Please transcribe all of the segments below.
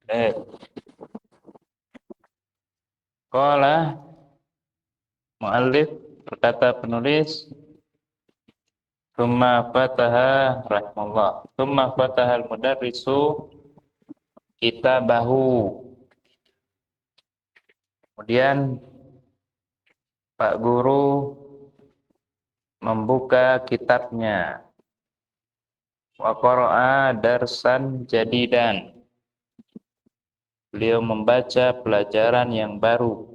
Eh, Qala muallif berkata penulis Tsumma fataha rahimahullah. Tsumma fataha al-mudarrisu kitabahu. Kemudian Pak Guru membuka kitabnya. Wa qara'a darsan jadidan. Beliau membaca pelajaran yang baru.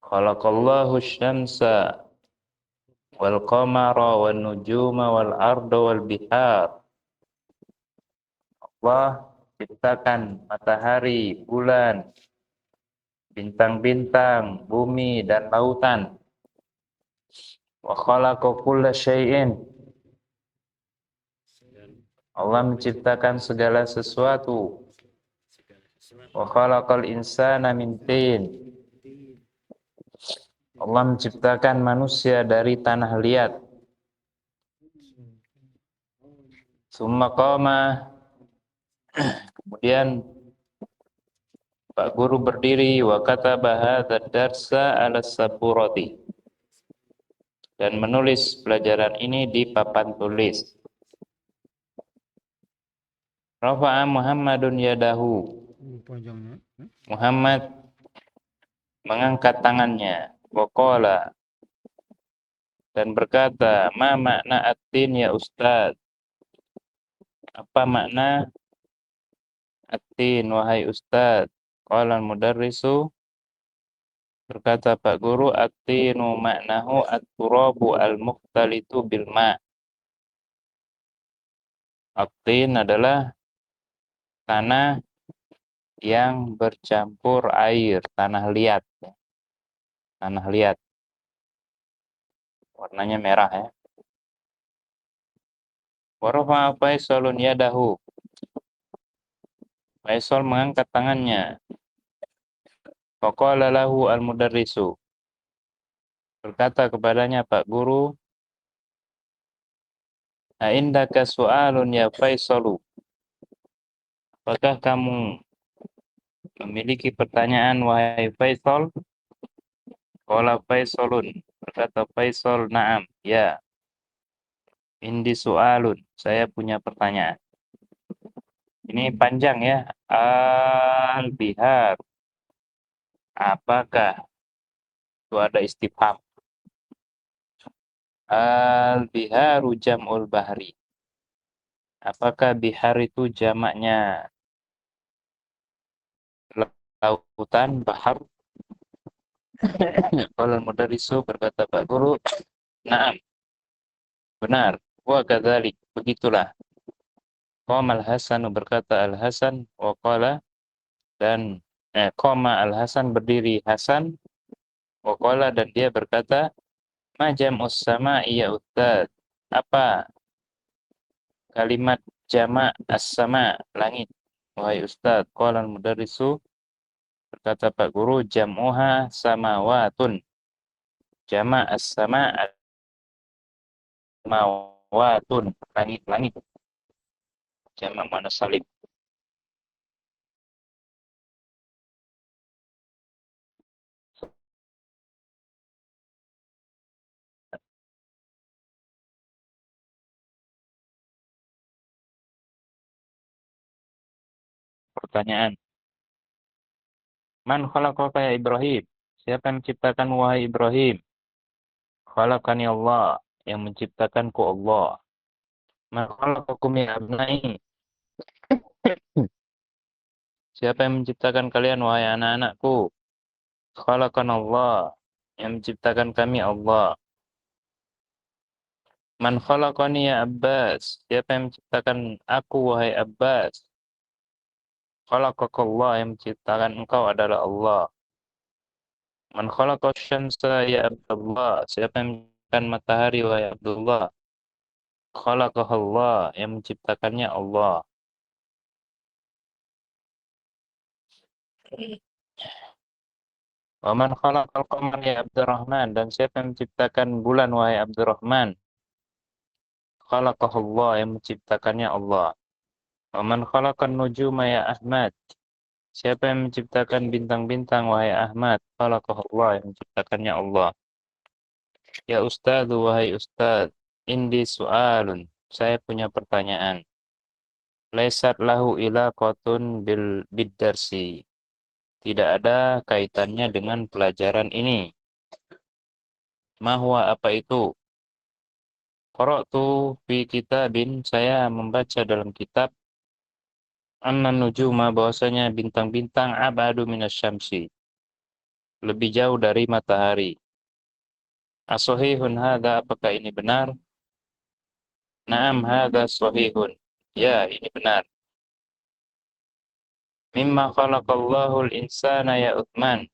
Khalaqallahu syamsa wal qamara wan nujuma wal arda wal bihar. Allah ciptakan matahari, bulan, bintang-bintang, bumi dan lautan. Wa khalaqa kulla syai'in. Allah menciptakan segala sesuatu. Wa khalaqal insana min tin. Allah menciptakan manusia dari tanah liat. Summa qama. Kemudian Pak Guru berdiri wa kataba hadzal darsa 'ala saburati. Dan menulis pelajaran ini di papan tulis. Rafa'a Muhammadun yadahu. Muhammad mengangkat tangannya. Waqala dan berkata, ma makna at-tin ya Ustaz? Apa makna at-tin wahai Ustaz? Qala al-mudarrisu, berkata Pak Guru, at-tinu maknahu at-turabu al-mukhtalitu bil ma'. At-tin adalah tanah yang bercampur air, tanah liat. Tanah liat. Warnanya merah ya. Wa rafa'a Faisalun yadahu. Faisal mengangkat tangannya. Faqala lahu al-mudarrisu. Berkata kepadanya Pak Guru, "Aindaka su'alun ya Faisalu?" Apakah kamu memiliki pertanyaan wahai Faisal? Qala Faisalun. Berkata Faisal, "Na'am, ya. Indi su'alun." Saya punya pertanyaan. Ini panjang ya. Al-bihar. Apakah itu ada istifham? Al-biharu jam'ul bahri. Apakah bihar itu jamaknya lautan, bahar? Qala al-mudarrisu, berkata Pak Guru, "Na'am, benar. Wa kadzalik." Begitulah. Qama al-Hasan, berkata Al-Hasan, wa qala, dan qama al-Hasan, berdiri Hasan, wa qala, dan dia berkata, ma jam'us sama'i ya Ustaz? Apa kalimat jamak as-sama, langit, wahai Ustaz? Qala al-mudarrisu, berkata Pak Guru, jam'uha samawatun. Jamak as-sama samawatun, langit-langit. Jamak mana salib. Pertanyaan. Man khalaqaka ya Ibrahim? Siapa yang menciptakan wahai Ibrahim? Khalaqani Allah, yang menciptakanku Allah. Man khalaqakum ya abnai? Siapa yang menciptakan kalian wahai anak-anakku? Khalaqan Allah, yang menciptakan kami Allah. Man khalaqani ya Abbas? Siapa yang menciptakan aku wahai Abbas? Khalaqakallah, yang menciptakan engkau adalah Allah. Man khalaqa syamsa ya Abdullah? Siapa yang menciptakan matahari wahai Abdullah? Khalaqahallah, yang menciptakannya Allah. Wa man khalaqal qamar ya Abdurrahman? Dan siapa yang menciptakan bulan wahai Abdurrahman? Khalaqahullah, yang menciptakannya Allah. Waman khalaqan nujuma ya Ahmad. Siapa yang menciptakan bintang-bintang wahai Ahmad? Khalaqahullah, yang menciptakannya Allah. Ya Ustadz, wahai Ustadz, indi su'alun. Saya punya pertanyaan. Laisat lahu ilaqatun biddarsi. Tidak ada kaitannya dengan pelajaran ini. Mahwa apa itu? Qara'tu fi kitabin, saya membaca dalam kitab anna nujuma, bahwasanya bintang-bintang abadu minasyamsi, lebih jauh dari matahari. As-sahihun hadza, apakah ini benar? Naam hadza sahihun. Ya, ini benar. Mimma khalaqallahu al-insana ya Uthman.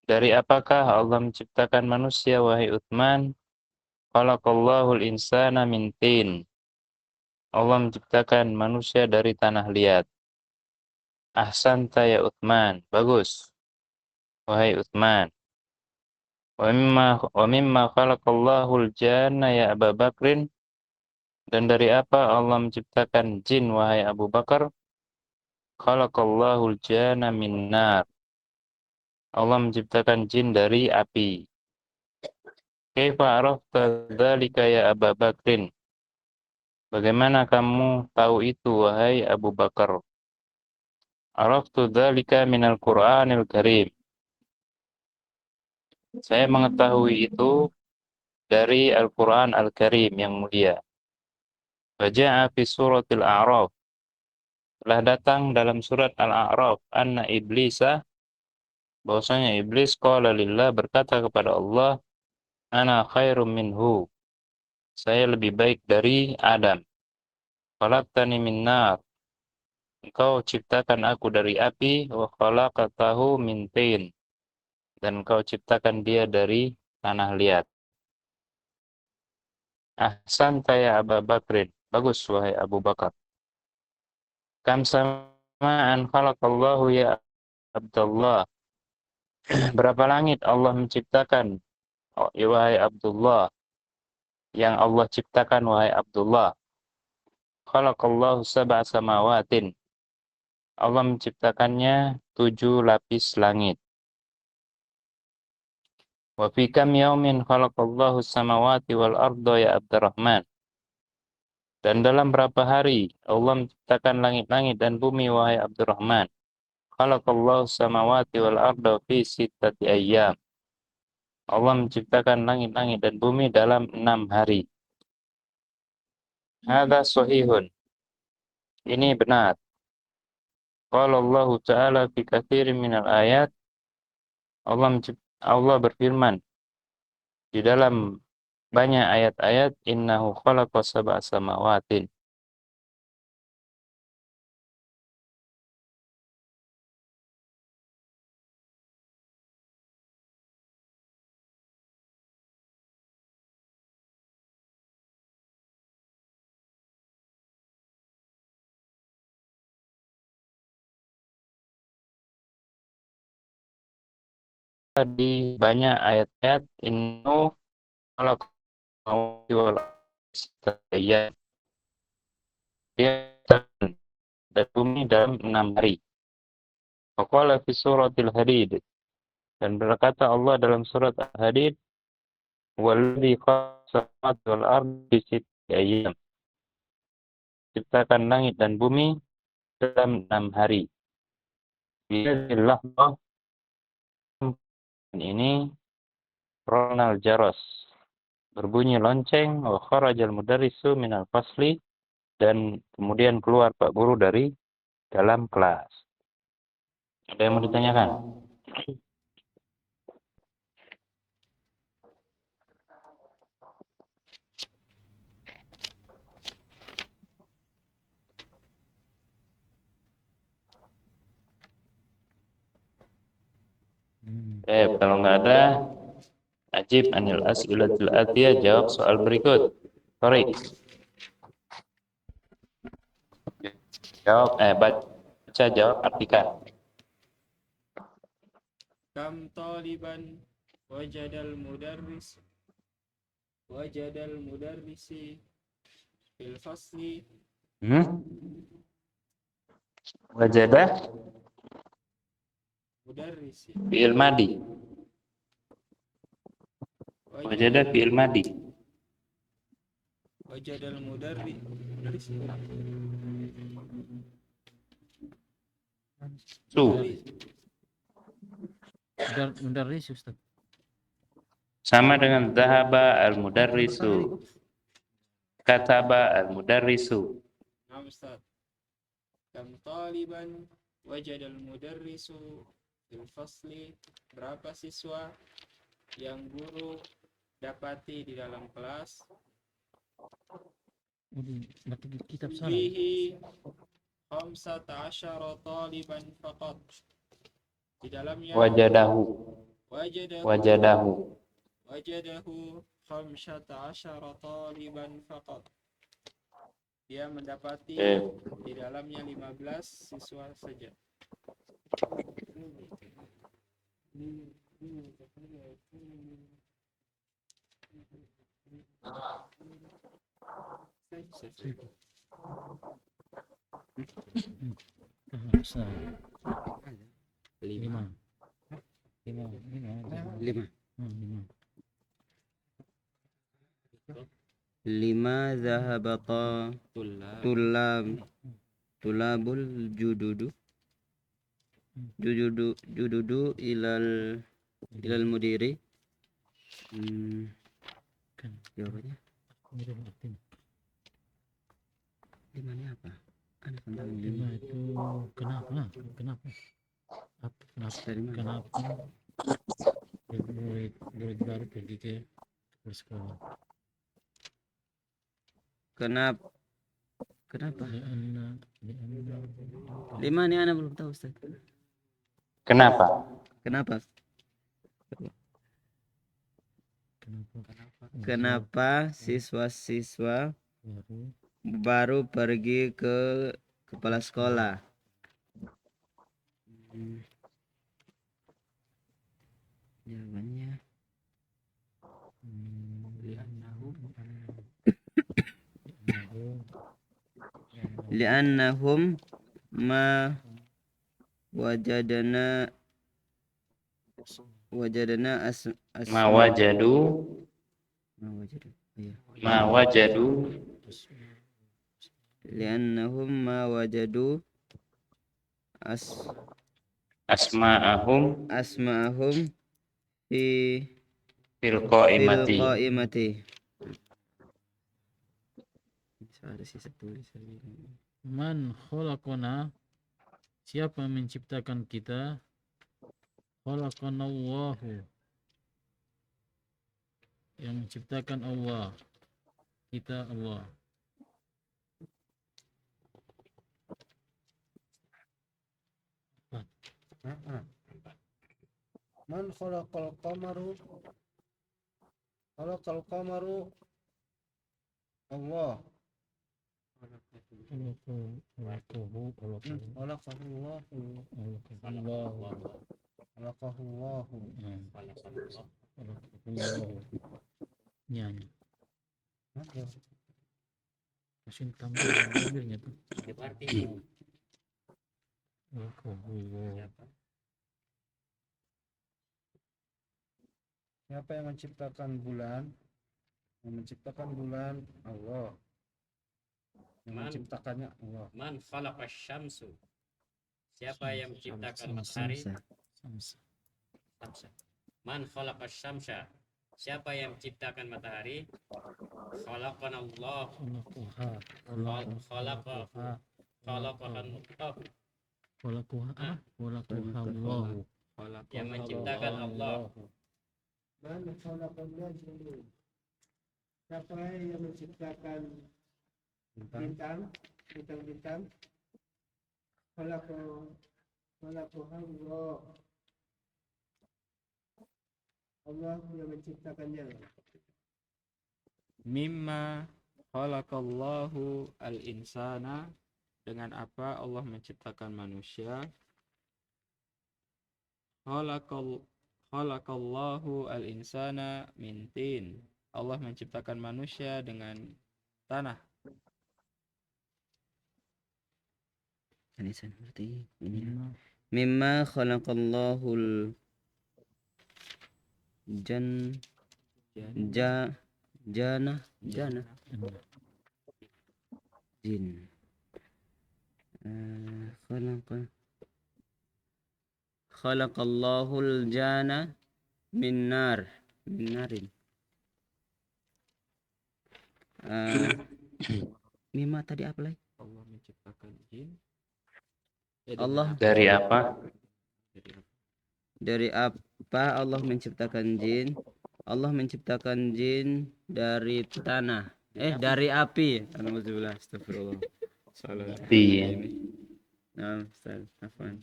Dari apakah Allah menciptakan manusia wahai Uthman? Khalaqallahu al-insana min tin. Allah menciptakan manusia dari tanah liat. Ahsanta ya Uthman. Bagus, wahai Uthman. Wa mimma khalaqallahu al-janna ya Abu Bakrin. Dan dari apa Allah menciptakan jin wahai Abu Bakar? Khalaqallahu al-janna min nar. Allah menciptakan jin dari api. Kaifa arafta dzalika ya Abu Bakrin? Bagaimana kamu tahu itu wahai Abu Bakar? Araftu dzalika minal Qur'anil Karim. Saya mengetahui itu dari Al-Qur'an Al-Karim yang mulia. Waja'a fi suratil A'raf. Telah datang dalam surat Al-A'raf anna iblisa, bahwasanya iblis qala lillah, berkata kepada Allah, ana khairum minhu. Saya lebih baik dari Adam. Khalaqtani min nar. Engkau ciptakan aku dari api, wa khalaqatahu min tin. Dan engkau ciptakan dia dari tanah liat. Ahsanta ya Abu Bakrin. Bagus wahai Abu Bakar. Kam sama'an khalaqallahu ya Abdullah. Berapa langit Allah menciptakan, oh, ya wahai Abdullah. Yang Allah ciptakan wahai Abdullah. Khalaqallahu sab'a samawatin. Allah menciptakannya 7 lapis langit. Wa fi kam yaumin khalaqallahu samawati wal arda ya Abdurrahman. Dan dalam berapa hari Allah menciptakan langit-langit dan bumi wahai Abdurrahman? Khalaqallahu samawati wal arda fi sittati ayyam. Allah menciptakan langit-langit dan bumi dalam 6 hari. Hadza sahihun. Ini benar. Qala Allah Ta'ala fi katsirin minal ayat. Allah berfirman di dalam banyak ayat-ayat, innahu khalaqa sab'a samawatin. Di banyak ayat-ayat, innahu khalaqa samawati wal arda. Dia dan bumi dalam 6 hari. Waqala fi suratil Hadid. Dan berkata Allah dalam surat Al-Hadid, walladzi khalaqa samawati wal arda fi sittati ayyam. Ciptakan langit dan bumi dalam 6 hari. Biyadillah, ini Ronald Jaros. Berbunyi lonceng, wa kharajal mudarrisu minal fasli, dan kemudian keluar Pak Guru dari dalam kelas. Ada yang mau ditanyakan? Kalau nggak ada, ajib anil as'ilatil atiyah, jawab soal berikut. Sorry. Baca, jawab, artikan. Kam taliban wajadal mudarrisi fil fasli Wajada mudarris. fi'il madi. Wajada fi'il madi. Wajadal mudarris. Su. Mudarris Ustaz. Sama dengan dhahaba al-mudarrisu. Kataba al-mudarrisu. Nah, Ustaz. Kam taliban wajadal mudarrisu fil fasli. Berapa siswa yang guru dapati di dalam kelas? Berarti kitab salah. Fihi 15 taliban faqat. Di dalamnya Wajadahu. wajadahu 15 taliban faqat. Dia mendapati di dalamnya 15 siswa saja. Lima. Lima zahabata tulabul jududu ilal mudiri. Jawabannya lima ini apa? Ada tentang Lima itu kenapa? Dari mana? Kenapa murid baru pergi ke sekolah? Kenapa? Lianna Lima ini anak belum tahu Ustaz. Kenapa? Kenapa siswa-siswa baru pergi ke kepala sekolah? Jawabannya li'annahum ma wajadana Ma wajadu. li'annahum ma wajadu asma'ahum fil fil qaimati. qaimati. Ada sisa tulisan. Man khalaqana, siapa menciptakan kita? Khalaqanallahu, yang menciptakan Allah, kita Allah. Man khalaqal qamaru Allah. Nyanyi. Mesin tambah mobilnya tuh. Siapa yang menciptakan bulan? Yang menciptakan bulan Allah. Yang menciptakannya Allah. Man khalaqash syamsu. Siapa yang menciptakan matahari? Man khalaqash syamsa. Siapa yang menciptakan matahari? Khalaqanallah. Khalaqahallahu. Yang menciptakan Allah. Man khalaqan najmi. Siapa yang menciptakan bintang? Khalaqahallah. Allah yang menciptakannya. Mimma khalaqallahu al-insana. Dengan apa Allah menciptakan manusia? Khalaqallahu al-insana min tin. Allah menciptakan manusia dengan tanah. Sanisan berarti ini. Mimma khalaqallahul jan ja jana jana jin. Khalaqallahul jana min narin. Mimma tadi apa lagi? Allah menciptakan jin. Allah Dari apa? dari apa Allah menciptakan jin? Allah menciptakan jin dari tanah. Dari api. Alhamdulillah, astagfirullah. Salah. Iya. Nah, Ustaz, afwan.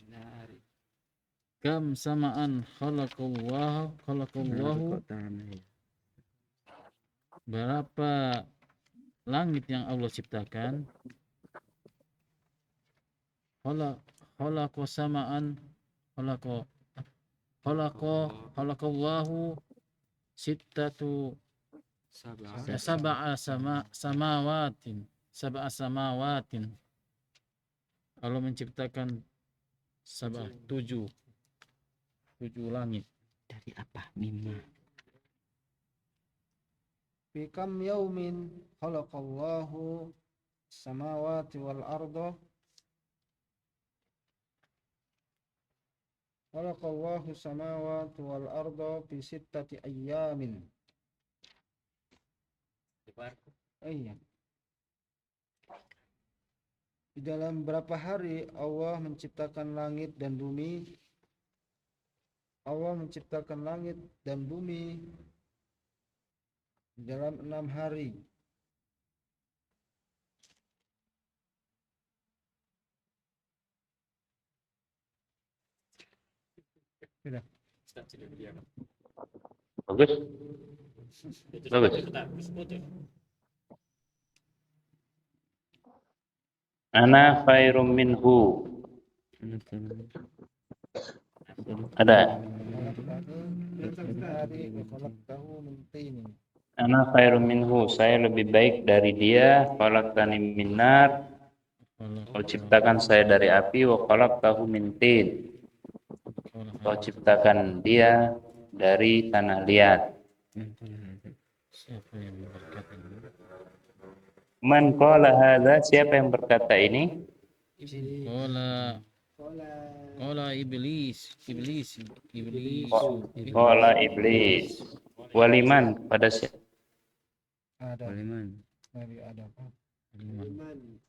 Kam samaan khalaqallahu Kok tanah ya? berapa langit yang Allah ciptakan? Khalaqa samaan khalaqallahu sittatu sab'a samawatin. Allah menciptakan tujuh langit. Dari apa? Mimma. Fi kam yaumin khalaqallahu samawati wal arda. Khalaqallahu samawati wal arda fi sittati ayyamin. Iya. Di dalam berapa hari Allah menciptakan langit dan bumi? Allah menciptakan langit dan bumi dalam 6 hari. Sudah. Bagus. Bagus. Ana khairum minhu. Ada. Ana khairum minhu. Saya lebih baik dari dia. Khalaqtani min nar. Kau ciptakan saya dari api. Wa khalaqtahu min tin. Kau ciptakan dia dari tanah liat. Siapa yang berkata ini? Man qala hadza? Siapa yang berkata ini? Qala iblis. Qala iblis. Waliman, pada siapa? Ada Waliman. dari ada apa?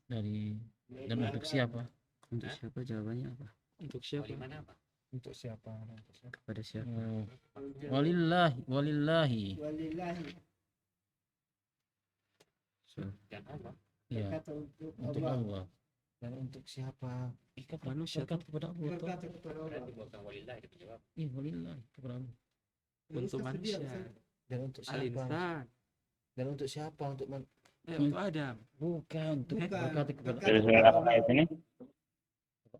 Dari dan untuk siapa? Untuk siapa jawabannya apa? Untuk siapa? Untuk siapa? Kepada siapa? Oh, walillahi. So, Ya, untuk Allah. Dan untuk siapa? Manusia kan kepada Allah. Berarti bukan walillah itu jawab. Iya, walillahi kepada Allah. Untuk manusia. Dan untuk siapa? Al-insan. Dan untuk siapa? Untuk Untuk Adam. Bukan untuk berkata kepada Dari surat apa ayat ini?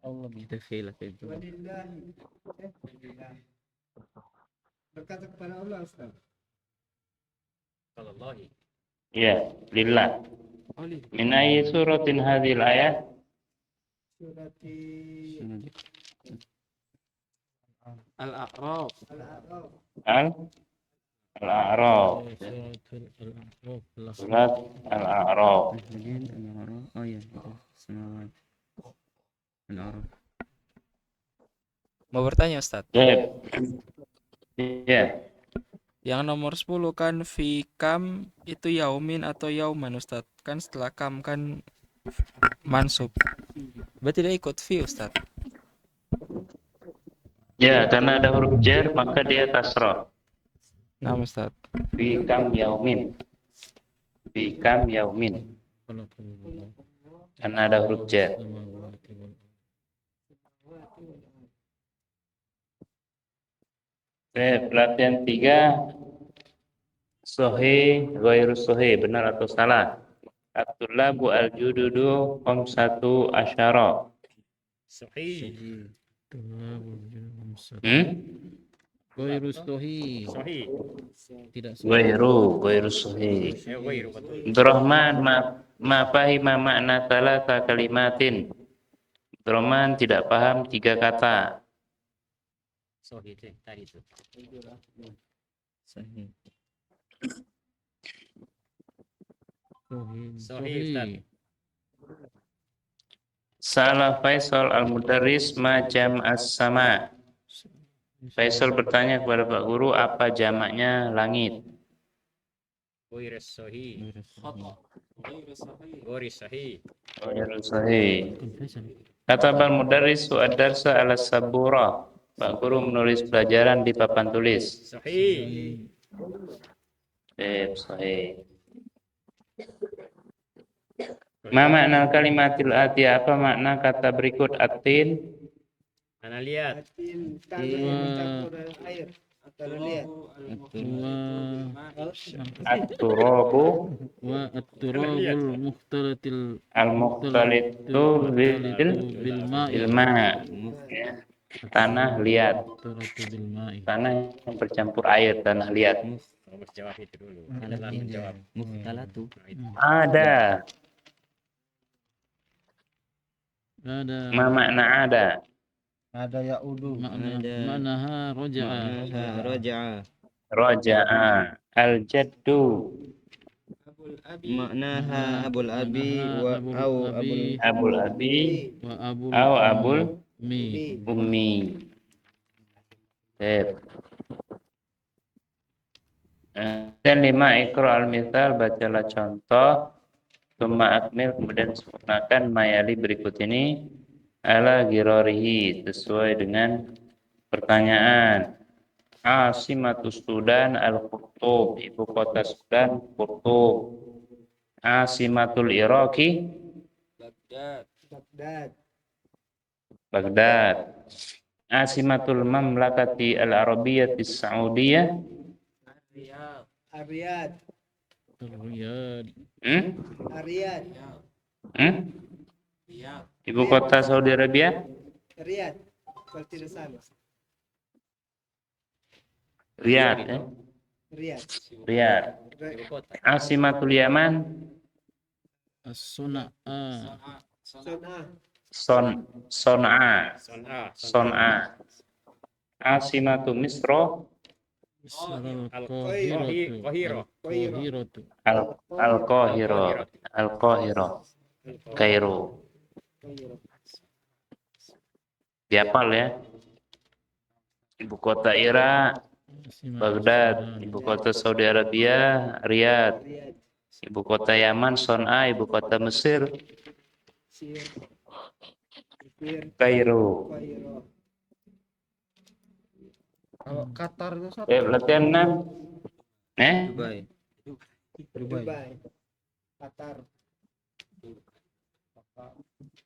Allah. kita khilaf itu. berkata kepada Allah, Ustaz. Kalau Allahi. Ya, lillah. Oli. Min ayyi suratin hadhil ayat? Al-A'raf. Al-A'raf. Surat Al-A'raf. Oh iya, itu semawat. Al-Araf. Mau bertanya Ustaz. Ya. Yang nomor 10 kan fi kam itu yaumin atau yauman Ustaz. Kan setelah kam kan mansub. Berarti dia ikut fi Ustaz. Ya, karena ada huruf jar maka dia kasrah. Nah Ustaz. Fi kam yaumin. Fi kam yaumin. Karena ada huruf jar. Pelatihan 3. Sohe, ghairu sohe, benar atau salah? At-tullabu al-jududu khamsatu asyara. Sahih. Ghairu sahih. Sahih. Tidak Ghairu sohe. Ghairu betul. Abdurrahman ma fahima makna talata kalimatin. Abdurrahman tidak paham 3 kata. Sohi itu tadi itu. Sahih. Sohi, Ustaz. Salah Faisal al-Mudarris ma jam as-sama. Faisal bertanya kepada Pak Guru apa jamaknya langit. Ghair sohi. غير صحيح Ghair sahih. Sahih. Kata Pak Mudarris ad-darsa ala sabura. Pak Guru menulis pelajaran di papan tulis. Sahih. Sahih. Ma makna kalimatil atiyah, apa makna kata berikut atin? Ana lihat. At-turabu wa at-turabul mukhtalatil al-mukhtalitu bil ma. Tanah liat. mukhtalatil bil ma'i. Tanah yang bercampur air, tanah liat. Harus jawab itu dulu. Adalah menjawab. Mukhtalatu. Ada. Ada Ma makna ada? Ada ya'udu. maknaha raja'a. Raja'a. Raja'a. Al-jaddu. أبو الأبي Maknaha abul abi wa au abul Abul abi. wa abul Au abul mi. ummi. Dan 5 ikra al-mithal, bacalah contoh. Summa akmil, kemudian sempurnakan mayali berikut ini ala girorihi, sesuai dengan pertanyaan. Asimatus Sudan al-Qurtub, ibu kota Sudan Qurtub. Asimatul Iraqi بغداد Baghdad. Asimatul Mamlakati al-Arabiyyati Saudiyah. الرياض Riyad. الرياض Ibu kota Saudi Arabia? الرياض kalau tidak salah Riyadh, ya. Riyadh Riyadh. Ibu kota. Asimatul Yaman? As-suna'a. Son'a Son'a. Son'a. Asimatu Misro? Al-Qahirah. Al-Qahiratu. Al-Qahira. Al-Qahira. Kairo. Dihafal ya. Ibu kota Irak, Baghdad. Ibu kota Saudi Arabia, Riyadh. Ibu kota Yaman, Son'a. Ibu kota Mesir, Kairo. Kalau Qatar itu satu. Latihan 6. Dubai. Dubai. Qatar.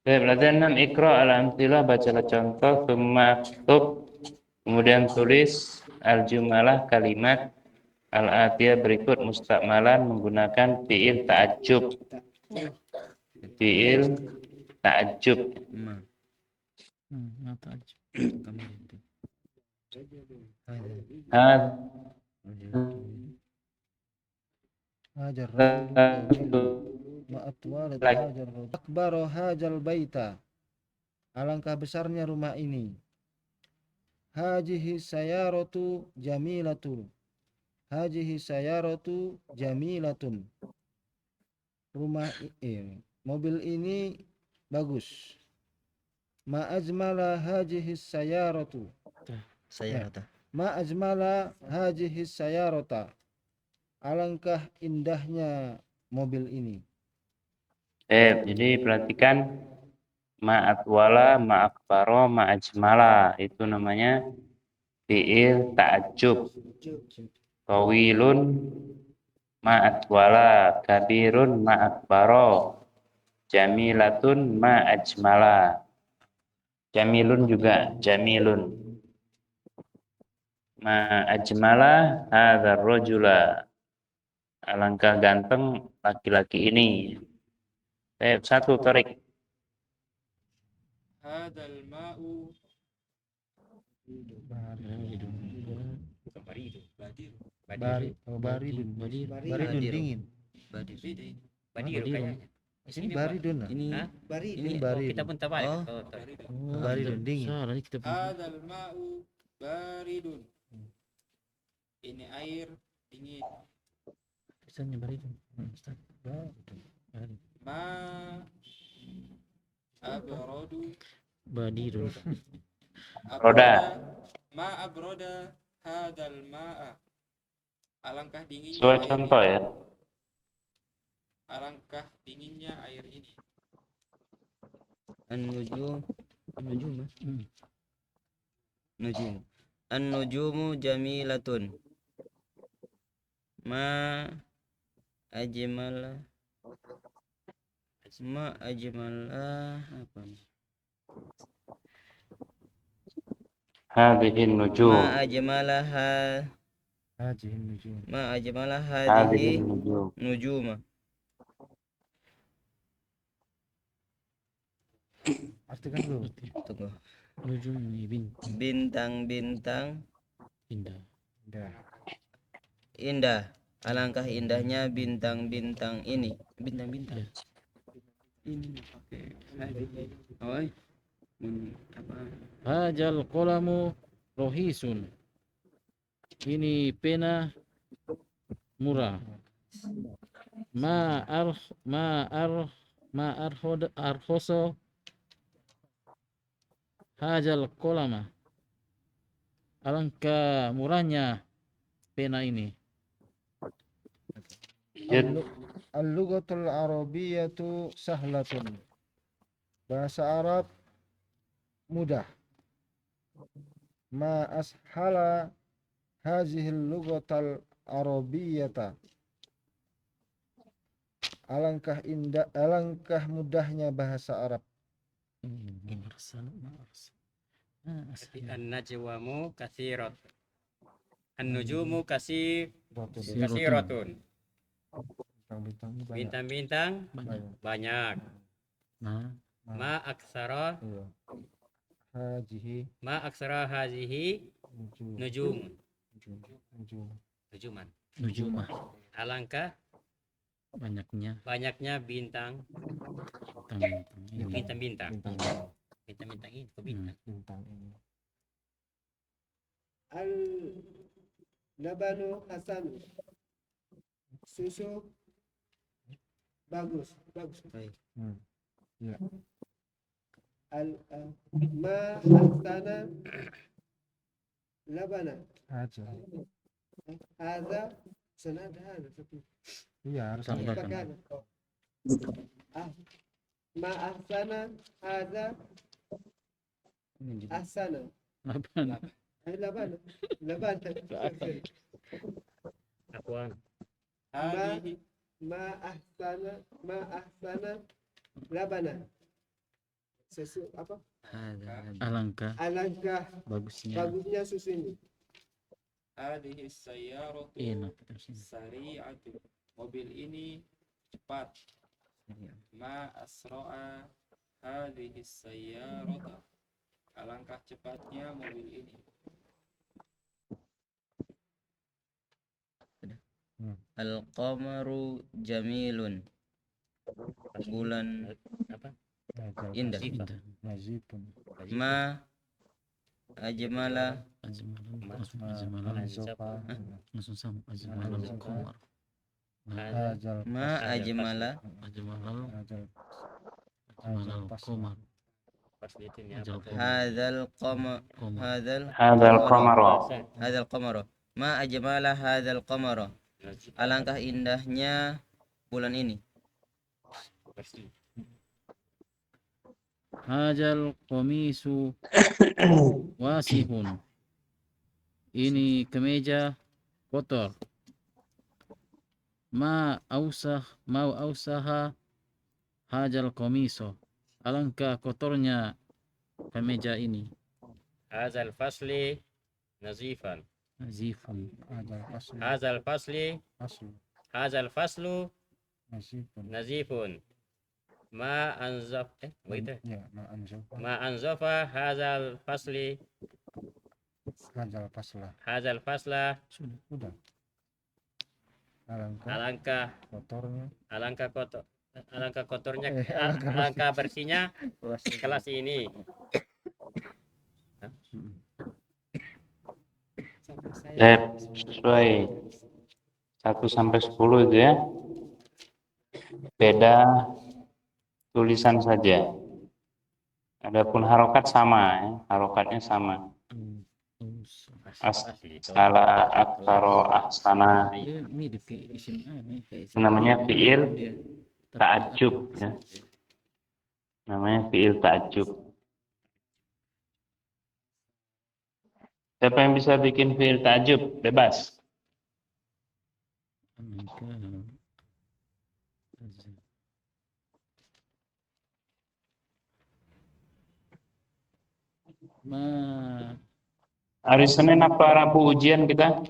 Latihan 6. Iqra al-amthilah, bacalah contoh. Tsumma aktub, kemudian tulis al-jumalah, kalimat al-atiyah berikut mustakmalan menggunakan fi'il ta'ajjub. Fi'il ta'ajjub. Hajar ma'atwalat hajar akbaru hajal baita. Alangkah besarnya rumah ini. Hajihi sayaratu jamilatu. Hajihi sayaratu jamilatun. Mobil ini bagus. Ma ajmala hajihi sayaratu. Sayarata. Ma ajmala hajihi sayarata. Alangkah indahnya mobil ini. Jadi perhatikan ma'atwala, ma'akbaro, ma'ajmala. Itu namanya fi'il ta'ajjub. Tawilun ma'atwala, kabirun ma'akbaro, jamilatun ma'ajmala. Jamilun juga, jamilun. Ma'ajmala hadzal rajula. Alangkah ganteng laki-laki ini. Satu tarik. هذا الماء Baridun dingin. Badiru kayaknya. Ini baridun. Ini Hah? ini baridun. kita pun tabalik. Oh. Oh, baridun dingin. Salah ini kita punya. Hadzal ma'u baridun. Ini air dingin. Tulisannya baridun. Ustaz. Baridun. Baridun. Ma abradu Badirun. Roda. Ma abroda hadzal ma'a. Alangkah dinginnya Sesuai air contoh ini. ya. Alangkah dinginnya air ini. an-nujum Hmm. nujum. An-nujumu jamilatun. Ma ajmala apa nih? Hadhihi nujum. Ma ajmalaha Hajihin nujum. ma ajmala Hadhihi hadhihi nujum. nujuma. Artikan dulu. Tunggu. Nujum ini Bintang-bintang indah. Udah. indah. Alangkah indahnya bintang-bintang ini. Bintang-bintang. Ini pakai hadhihi. Oh, apa? Hajal qalamu rohisun. Ini pena murah. Ma arhoso hajal kolama. Alangkah murahnya pena ini. Jid. Al-lughatul arabiyyatu sahlatun. Bahasa Arab mudah. Ma ashala hazihi al-lughatal arabiyyata. Alangkah mudahnya bahasa Arab. An-najwamu katsirat. An-nujumu kasiratun. Bintang-bintang banyak. Bintang-bintang Banyak. banyak. Nah, Ma aksara Iya. Hajihi hazihi nujum. nujum. Nujum. Nujuman. nujumah Alangkah banyaknya banyaknya bintang bintang-bintang ini. bintang-bintang. Bintang. Bintang-bintang ini kok bintang. Bintang ini. Al-labanu hasan. Susu bagus. Baik. Ya. Ma ahsana labana. Aja. Hadza sanad hadza tapi Iya harus Tambahkan. pakai. Ma ahsana hadza ahsana. Apaan? Labana. Akuan. Hadhihi Ma ahsana labana. Apa? Alangkah Alangkah bagusnya bagusnya susu ini. hadhihi sayyaratu enak. sari'atu. Mobil ini cepat. Ma asra'a hadhihi sayyarata. Alangkah cepatnya mobil ini. Al-qamaru jamilun. Bulan Apa? indah. Nazifun. Ma ajmala Anzofa. langsung sama ajmalal qamar. Hajal. ma ajmala Ajmalal Hajal. qamar. Pas itu ya. Ajal hadzal qamar. Hadzal qamara. hadzal qamara. Ma ajmala hadzal qamara. Alangkah indahnya bulan ini. Hajal qamisu wasihun. Ini kemeja kotor. Ma ausaha hajal qamiso. Alangkah kotornya kemeja ini. Hadzal fasli nazifan. Zifun. Hajal asli. Hadzal fasli Asli. hadzal faslu Nazifun. nazifun. Ma anzaf begitu. Ya, ma anzofa. Ma anzafa hadzal fasli Hajal paslah. hadzal fasla Udah. Alangkah alangkah kotornya. alangkah Alangkah kotornya, alangkah alangkah bersihnya kelas kelas ini. Sesuai 1 sampai 10 itu ya. Beda tulisan saja. Adapun harokat sama ya, harokatnya sama. Salah aksaro ahsana. Dia mirip kayak isim aneh kayak isim. Namanya fiil ta'ajjub ya. Namanya fiil ta'ajjub. Siapa yang bisa bikin fiil ta'ajjub? Bebas. Hari Senin apa Rabu ujian kita?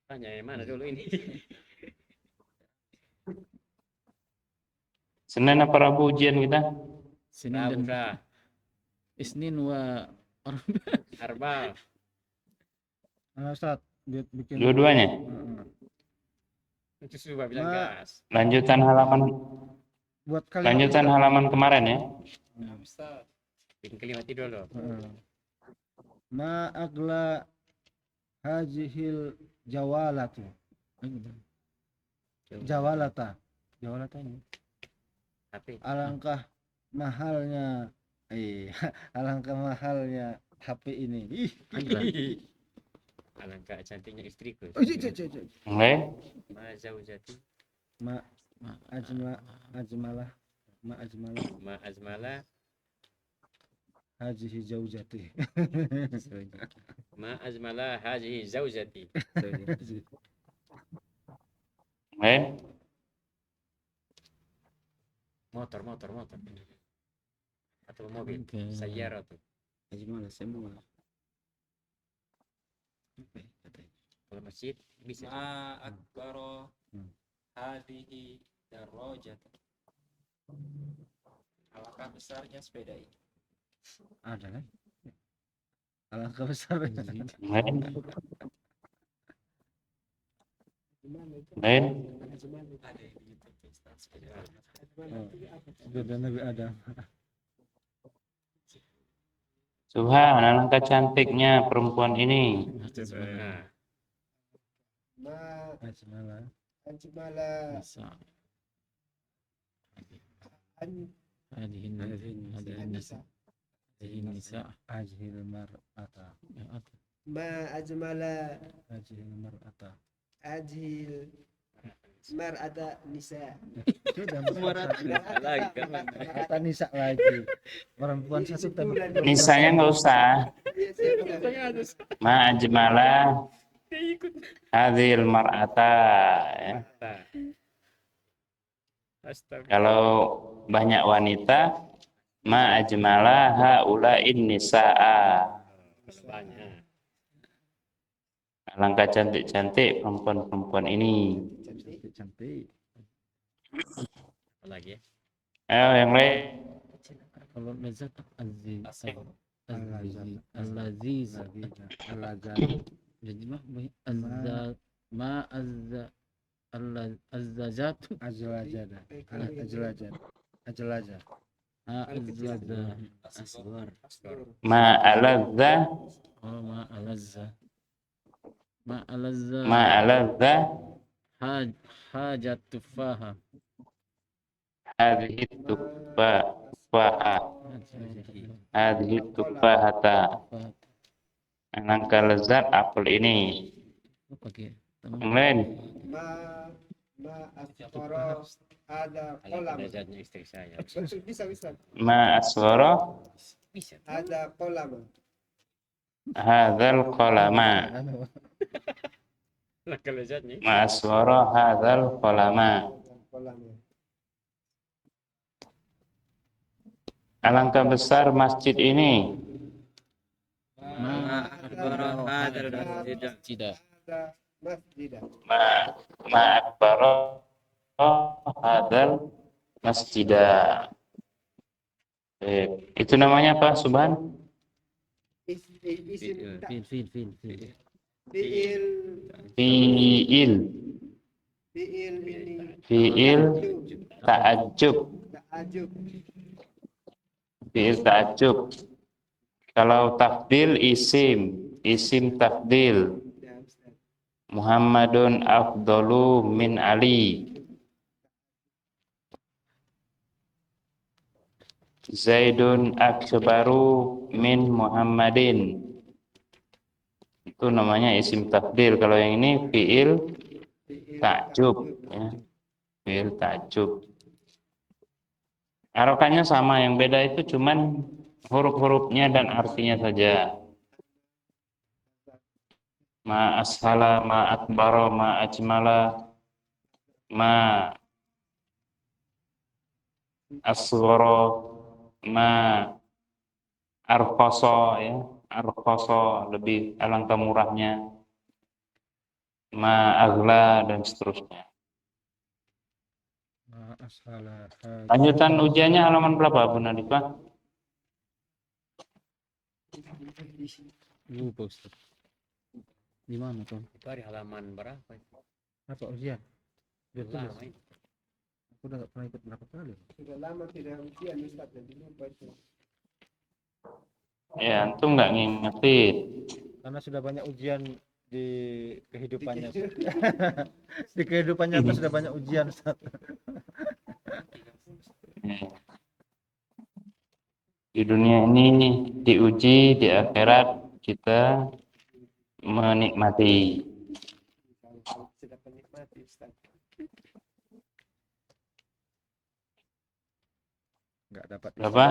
Tanya yang mana dulu ini? Senin apa Rabu ujian kita? Senin dan Rabu Isnin wa Arbal. Ustaz, dia bikin Dua-duanya. Itu sudah bilang Ma- gas. Lanjutan halaman buat kalimat lanjutan halaman kemarin ya. Bikin kalimat itu dulu. ma agla hajihil jawalatu jawalata ini HP. alangkah mahalnya alangkah mahalnya HP ini. Alangkah cantiknya istriku. Yang lain? Ma zaujati. ma ajmalah Ma azmala. hajihi jaujati. Ma azmala hajihi zaujati. Yang lain? Motor. Atau mobil. Sayyarah tuh. Ajmalah semua. Kalau masjid bisa. Ma akbaro hadihi darajat. Alangkah besarnya sepeda ini. Ada kan? Alangkah besar. Yang lain? Lain? Ada yang di YouTube Ustaz, sepeda. Sudah Nabi Adam. Subhan, alangkah cantiknya perempuan ini. Nah, Ma Ajmalah ajmala an hadihin nisa ajhil mar'ata ma ajmala ajhil mar'ata. ajhil mar'ata nisa. Sudah lagi kan. kata nisa lagi. Perempuan satu tapi Nisanya nggak usah. Iya, siap. Ma ajmala hadhil mar'ata ya. Astaga. Kalau banyak wanita, ma ajmala haula'in nisaa. Banyak. Alangkah cantik-cantik perempuan-perempuan ini. cantik. Apa lagi ya? Ayo yang lain. kalau lazat aziz Al-Aziz. al-aziz Al-Azad. jadi azza ma azza azzajatu Ajlajada. Ajlaja. azza Asghar. Ma aladza ma alazza ma alazza ma aladza hajat tufaha hadhihi tufaha hadhihi tufahata. Alangkah lezat apel ini. pakai Yang lain. Ma asfara ada Alangkah kolam. lezatnya istri saya. Betul, bisa. Ma asghara Bisa. Ada kolam. hadzal qalama. Alangkah lezatnya. Ma asghara hadzal qalama. Kolam. Alangkah besar masjid ini. ma Akbaro hadal masjid. tidak Ada masjid. Ma akbara hadzal masjidah. Itu namanya apa, Subhan? Isim fil fiil Fiil. ini Fiil ta'ajjub. Ta'ajub. Fi'il ta'ajjub. Kalau tafdil isim tafdil. Ya, Ustaz. Muhammadun afdalu min Ali. Zaidun akbaru min Muhammadin. Itu namanya isim tafdil. Kalau yang ini fi'il Fi'il ta'jub, ya. Fi'il ta'jub. Harokannya sama, yang beda itu cuman huruf-hurufnya dan artinya saja. Ma ashala, ma akbara, ma ajmala, ma asghara, ma arkhasa, ya. Arkhasa lebih alangkah murahnya. Ma aghla dan seterusnya. Ashala. Lanjutan ujiannya halaman berapa, Bu Nadifah? Lupa Ustaz. Di mana tuh? Itu hari halaman berapa? Apa ujian? Dia tulis. Lama itu. Aku udah gak pernah ikut berapa kali. Sudah lama tidak ujian Ustaz, jadi lupa itu. Ya, antum nggak ngingetin. Karena sudah banyak ujian di kehidupannya. Di kehidupan nyata sudah banyak ujian, Ustaz. Di dunia ini diuji, di akhirat kita menikmati. Sudah menikmati Ustaz. Nggak dapat Berapa?